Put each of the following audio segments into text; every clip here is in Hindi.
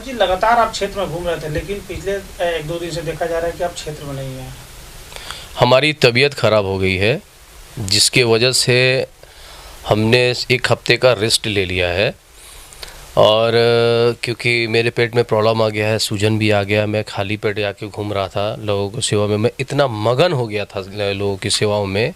जी लगातार आप क्षेत्र में घूम रहे थे, लेकिन पिछले 1-2 दिन से देखा जा रहा है कि आप क्षेत्र में नहीं हैं। हमारी तबीयत ख़राब हो गई है, जिसके वजह से हमने 1 हफ्ते का रेस्ट ले लिया है। और क्योंकि मेरे पेट में प्रॉब्लम आ गया है, सूजन भी आ गया, मैं खाली पेट आके घूम रहा था लोगों की सेवा में। मैं इतना मगन हो गया था लोगों की सेवाओं में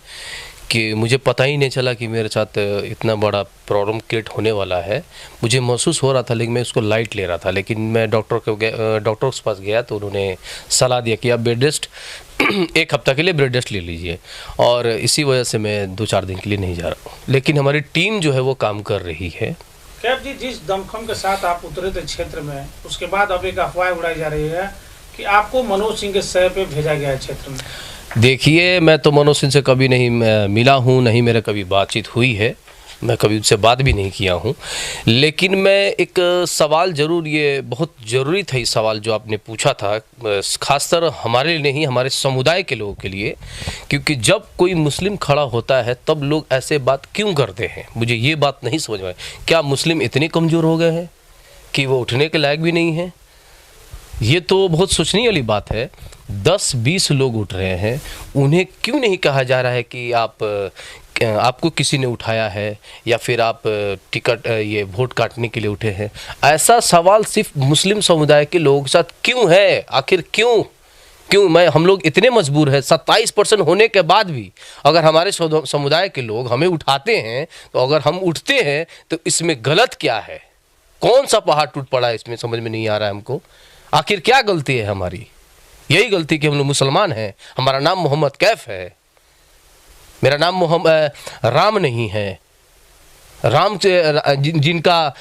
कि मुझे पता ही नहीं चला कि मेरे साथ इतना बड़ा प्रॉब्लम क्रिएट होने वाला है। मुझे महसूस हो रहा था, लेकिन मैं उसको लाइट ले रहा था। लेकिन मैं डॉक्टर के पास गया तो उन्होंने सलाह दिया कि आप बेड रेस्ट 1 हफ्ता के लिए बेड रेस्ट ले लीजिए। और इसी वजह से मैं 2-4 दिन के लिए नहीं जा रहा हूँ, लेकिन हमारी टीम जो है वो काम कर रही है। कैफ जी, जिस दमखम के साथ आप उतरे थे क्षेत्र में, उसके बाद अब एक अफवाह उड़ाई जा रही है कि आपको मनोज सिंह के सह पे भेजा गया है क्षेत्र में। देखिए, मैं तो मनोज सिंह से कभी नहीं मिला हूँ, नहीं मेरा कभी बातचीत हुई है, मैं कभी उनसे बात भी नहीं किया हूँ। लेकिन मैं एक सवाल ज़रूर, ये बहुत ज़रूरी था ये सवाल जो आपने पूछा था, ख़ासतर हमारे लिए नहीं, हमारे समुदाय के लोगों के लिए। क्योंकि जब कोई मुस्लिम खड़ा होता है तब लोग ऐसे बात क्यों करते हैं, मुझे ये बात नहीं समझ में। क्या मुस्लिम इतने कमज़ोर हो गए हैं कि वो उठने के लायक भी नहीं हैं? ये तो बहुत सोचने वाली बात है। 10-20 लोग उठ रहे हैं, उन्हें क्यों नहीं कहा जा रहा है कि आपको किसी ने उठाया है या फिर आप टिकट ये वोट काटने के लिए उठे हैं? ऐसा सवाल सिर्फ मुस्लिम समुदाय के लोगों के साथ क्यों है? आखिर क्यों हम लोग इतने मजबूर हैं? 27% होने के बाद भी अगर हमारे समुदाय के लोग हमें उठाते हैं, तो अगर हम उठते हैं तो इसमें गलत क्या है? कौन सा पहाड़ टूट पड़ा है इसमें, समझ में नहीं आ रहा है हमको। आखिर क्या गलती है हमारी? यही गलती कि हम लोग मुसलमान हैं, हमारा नाम मोहम्मद कैफ है, मेरा नाम राम नहीं है। राम जिनका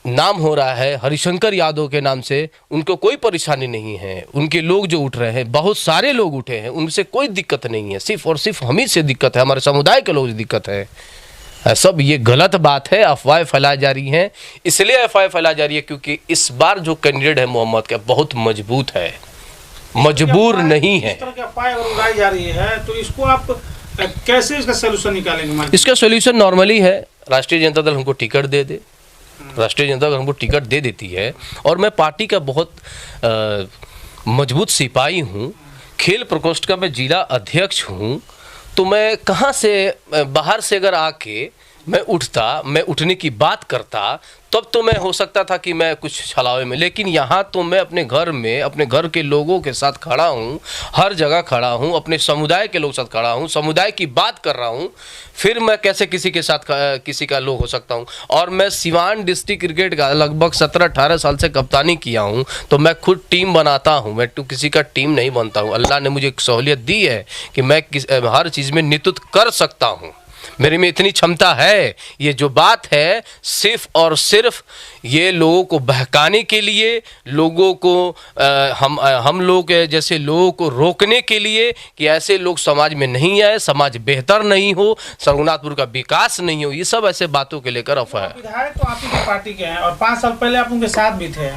नाम हो रहा है हरिशंकर यादव के नाम से, उनको कोई परेशानी नहीं है। उनके लोग जो उठ रहे हैं, बहुत सारे लोग उठे हैं, उनसे कोई दिक्कत नहीं है। सिर्फ और सिर्फ हम ही से दिक्कत है, हमारे समुदाय के लोग से दिक्कत है। सब ये गलत बात है, अफवाहें फैलाई जा रही हैं। इसलिए अफवाहें फैलाई जा रही है क्योंकि इस बार जो कैंडिडेट है मोहम्मद का बहुत मजबूत है, मजबूर नहीं है। इस तरह की अफवाहें अगर उड़ाई जा रही है तो इसको आप कैसे इसका सलूशन निकालेंगे? इसका सलूशन नॉर्मली है, राष्ट्रीय जनता दल हमको टिकट दे दे। राष्ट्रीय जनता दल हमको टिकट दे देती है और मैं पार्टी का बहुत मजबूत सिपाही हूँ। खेल प्रकोष्ठ का मैं जिला अध्यक्ष हूँ। तो मैं कहाँ से बाहर से अगर आके मैं उठने की बात करता, तब तो मैं हो सकता था कि मैं कुछ छलावे में। लेकिन यहाँ तो मैं अपने घर में अपने घर के लोगों के साथ खड़ा हूँ, हर जगह खड़ा हूँ, अपने समुदाय के लोग साथ खड़ा हूँ, समुदाय की बात कर रहा हूँ। फिर मैं कैसे किसी के साथ किसी का लोग हो सकता हूँ? और मैं सिवान डिस्ट्रिक्ट क्रिकेट का लगभग 17-18 साल से कप्तानी किया हूँ, तो मैं खुद टीम बनाता हूँ, मैं तो किसी का टीम नहीं बनता हूँ। अल्लाह ने मुझे एक सहूलियत दी है कि मैं हर चीज़ में नेतृत्व कर सकता हूँ, मेरे में इतनी क्षमता है। ये जो बात है सिर्फ और सिर्फ ये लोगों को बहकाने के लिए, लोगों को हम लोग जैसे लोगों को रोकने के लिए कि ऐसे लोग समाज में नहीं आए, समाज बेहतर नहीं हो, रघुनाथपुर का विकास नहीं हो, ये सब ऐसे बातों के लेकर अफवाह है। विधायक तो आप ही पार्टी के हैं और 5 साल पहले आप उनके साथ भी थे।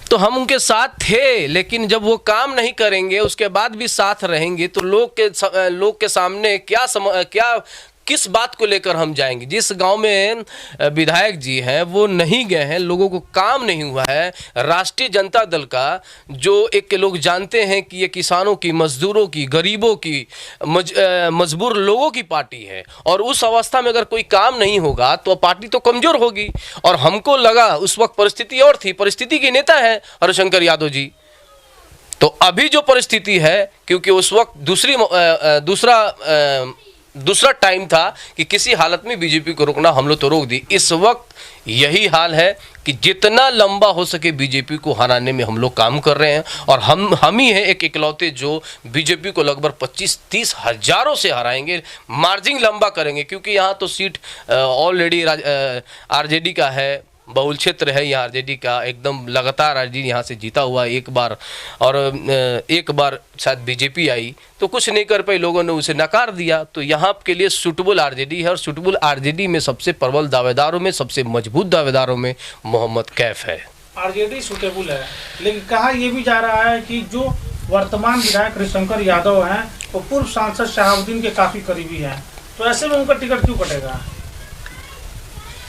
तो हम उनके साथ थे, लेकिन जब वो काम नहीं करेंगे उसके बाद भी साथ रहेंगे तो लोग के सामने क्या किस बात को लेकर हम जाएंगे? जिस गांव में विधायक जी हैं वो नहीं गए हैं, लोगों को काम नहीं हुआ है। राष्ट्रीय जनता दल का जो एक लोग जानते हैं कि ये किसानों की, मजदूरों की, गरीबों की, मजबूर लोगों की पार्टी है, और उस अवस्था में अगर कोई काम नहीं होगा तो पार्टी तो कमज़ोर होगी। और हमको लगा उस वक्त परिस्थिति और थी, परिस्थिति के नेता है हरिशंकर यादव जी। तो अभी जो परिस्थिति है, क्योंकि उस वक्त दूसरा टाइम था कि किसी हालत में बीजेपी को रोकना, हम लोग तो रोक दी। इस वक्त यही हाल है कि जितना लंबा हो सके बीजेपी को हराने में हम लोग काम कर रहे हैं। और हम ही हैं एक इकलौते जो बीजेपी को लगभग 25-30 हज़ारों से हराएंगे, मार्जिन लंबा करेंगे। क्योंकि यहाँ तो सीट ऑलरेडी आरजेडी का है, बहुल क्षेत्र है यहाँ आरजेडी का, एकदम लगातार आरजेडी यहाँ से जीता हुआ एक बार, और एक बार शायद बीजेपी आई तो कुछ नहीं कर पाई, लोगों ने उसे नकार दिया। तो यहाँ के लिए सूटेबल आरजेडी है, और सूटेबल आरजेडी में सबसे प्रबल दावेदारों में, सबसे मजबूत दावेदारों में मोहम्मद कैफ है। आरजेडी सूटेबल है, लेकिन कहा यह भी जा रहा है कि जो वर्तमान विधायक हरिशंकर यादव हैं वो पूर्व सांसद शहाबुद्दीन के काफ़ी करीबी हैं, तो ऐसे में उनका टिकट क्यों कटेगा?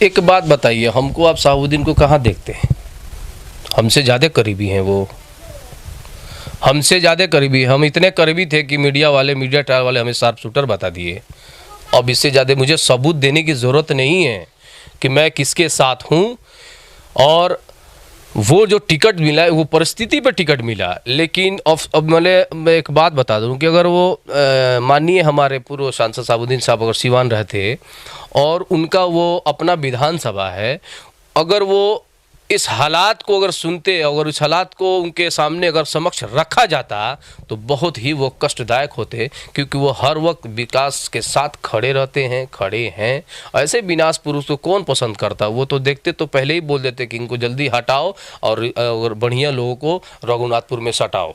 एक बात बताइए हमको, आप शहाबुद्दीन को कहाँ देखते हैं? हमसे ज़्यादा करीबी हैं वो, हमसे ज़्यादा करीबी। हम इतने करीबी थे कि मीडिया ट्रायल वाले हमें शार्प शूटर बता दिए। अब इससे ज़्यादा मुझे सबूत देने की ज़रूरत नहीं है कि मैं किसके साथ हूँ। और वो जो टिकट मिला है वो परिस्थिति पे टिकट मिला, लेकिन अब मैं एक बात बता दूं कि अगर वो माननीय हमारे पूर्व सांसद शहाबुद्दीन साहब अगर सिवान रहते और उनका वो अपना विधानसभा है, अगर वो इस हालात को अगर सुनते, अगर इस हालात को उनके सामने अगर समक्ष रखा जाता तो बहुत ही वो कष्टदायक होते, क्योंकि वो हर वक्त विकास के साथ खड़े रहते हैं, खड़े हैं। ऐसे विनाश पुरुष को कौन पसंद करता? वो तो देखते तो पहले ही बोल देते कि इनको जल्दी हटाओ और बढ़िया लोगों को रघुनाथपुर में सटाओ।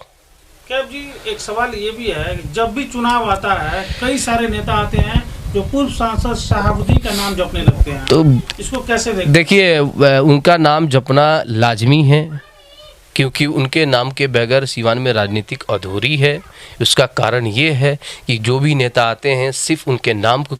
कैब जी, एक सवाल ये भी है कि जब भी चुनाव आता है कई सारे नेता आते हैं जो पूर्व सांसद शहाबुद्दीन का नाम जपने लगते हैं, तो इसको कैसे देखिए, उनका नाम जपना लाजमी है, क्योंकि उनके नाम के बगैर सिवान में राजनीतिक अधूरी है। उसका कारण ये है कि जो भी नेता आते हैं सिर्फ उनके नाम को